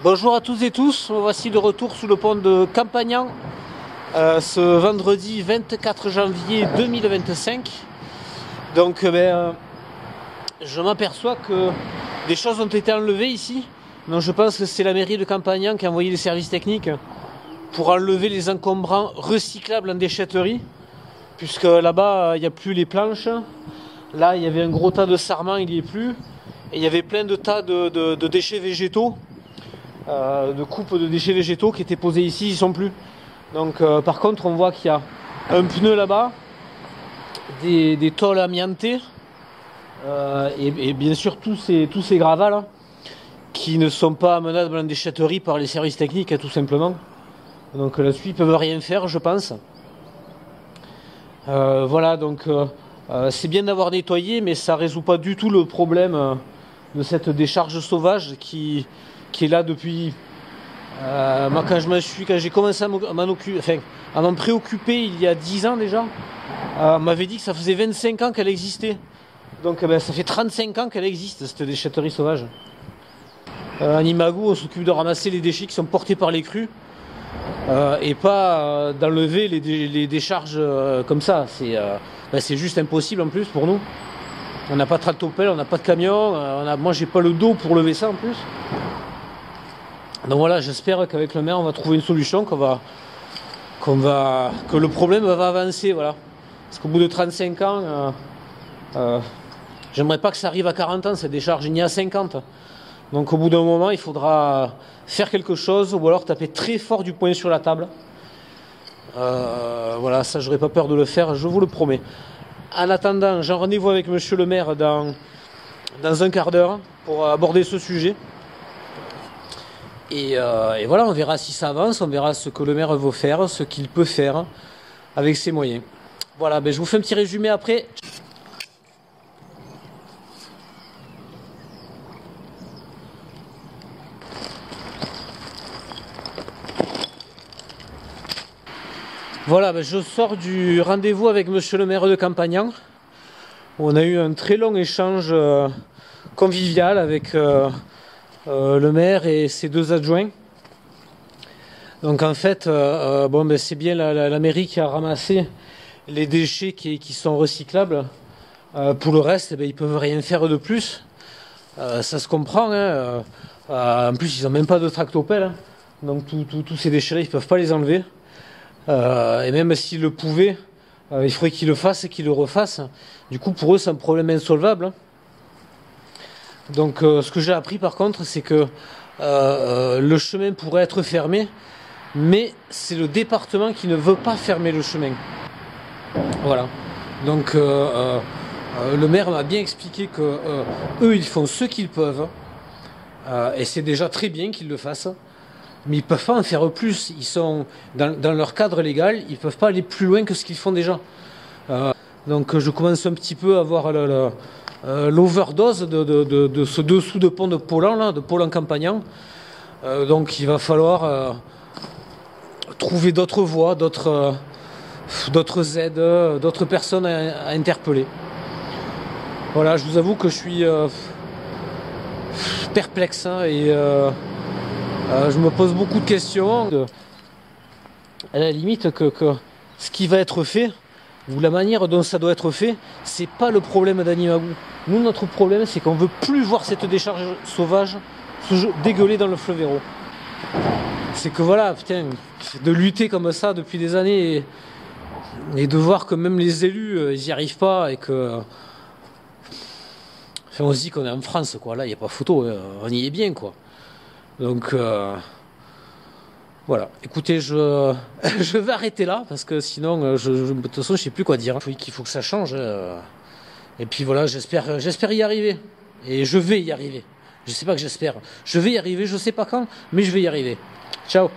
Bonjour à tous et tous, me voici de retour sous le pont de Campagnan ce vendredi 24 janvier 2025. Donc je m'aperçois que des choses ont été enlevées ici. Donc je pense que c'est la mairie de Campagnan qui a envoyé les services techniques pour enlever les encombrants recyclables en déchetterie. Puisque là-bas il n'y a plus les planches. Là il y avait un gros tas de sarments, il n'y est plus. Et il y avait plein de tas de déchets végétaux. De coupes de déchets végétaux qui étaient posés ici, ils sont plus. Donc par contre on voit qu'il y a un pneu là-bas, des tôles amiantées et bien sûr tous ces gravats là qui ne sont pas amenables en déchetterie par les services techniques tout simplement. Donc là-dessus ils peuvent rien faire je pense. Voilà donc c'est bien d'avoir nettoyé mais ça résout pas du tout le problème de cette décharge sauvage qui est là depuis moi quand j'ai commencé à m'en préoccuper il y a 10 ans déjà, on m'avait dit que ça faisait 25 ans qu'elle existait. Donc ça fait 35 ans qu'elle existe cette déchetterie sauvage. En Imagou on s'occupe de ramasser les déchets qui sont portés par les crues et pas d'enlever les décharges comme ça. C'est juste impossible en plus pour nous. On n'a pas de tractopelle, on n'a pas de camion, moi j'ai pas le dos pour lever ça en plus. Donc voilà, j'espère qu'avec le maire on va trouver une solution, que le problème va avancer, voilà. Parce qu'au bout de 35 ans, j'aimerais pas que ça arrive à 40 ans cette décharge, ni à 50. Donc au bout d'un moment il faudra faire quelque chose ou alors taper très fort du poing sur la table. Voilà, ça j'aurais pas peur de le faire, je vous le promets. En attendant, j'ai rendez-vous avec monsieur le maire dans un quart d'heure pour aborder ce sujet. Et voilà, on verra si ça avance, on verra ce que le maire veut faire, ce qu'il peut faire avec ses moyens. Voilà, je vous fais un petit résumé après. Voilà, je sors du rendez-vous avec monsieur le maire de Campagnan. On a eu un très long échange convivial avec le maire et ses deux adjoints. Donc en fait, c'est bien la mairie qui a ramassé les déchets qui sont recyclables. Pour le reste, ils peuvent rien faire de plus. Ça se comprend. Hein. En plus, ils n'ont même pas de tractopelle. Hein. Donc tous ces déchets-là, ils ne peuvent pas les enlever. Et même s'ils le pouvaient, il faudrait qu'ils le fassent et qu'ils le refassent. Du coup, pour eux, c'est un problème insolvable. Hein. Donc ce que j'ai appris par contre c'est que le chemin pourrait être fermé mais c'est le département qui ne veut pas fermer le chemin. Voilà. Donc le maire m'a bien expliqué que eux ils font ce qu'ils peuvent et c'est déjà très bien qu'ils le fassent mais ils peuvent pas en faire plus. Ils sont dans leur cadre légal, ils peuvent pas aller plus loin que ce qu'ils font déjà. Donc je commence un petit peu à voir l'overdose de ce dessous de pont de Pollan, là, de Pollan-Campagnan. Donc il va falloir trouver d'autres voies, d'autres aides, d'autres personnes à interpeller. Voilà, je vous avoue que je suis perplexe hein, et je me pose beaucoup de questions. À la limite que ce qui va être fait, ou la manière dont ça doit être fait, c'est pas le problème d'Animagou. Nous, notre problème, c'est qu'on veut plus voir cette décharge sauvage se dégueuler dans le fleuve Hérault. C'est que voilà, putain, de lutter comme ça depuis des années et de voir que même les élus, ils n'y arrivent pas et que... Enfin, on se dit qu'on est en France, quoi. Là, il n'y a pas photo, on y est bien, quoi. Donc... Voilà, écoutez, je vais arrêter là parce que sinon, de toute façon, je sais plus quoi dire. Il faut que ça change. Et puis voilà, j'espère y arriver. Et je vais y arriver. Je sais pas que j'espère. Je vais y arriver, je sais pas quand, mais je vais y arriver. Ciao.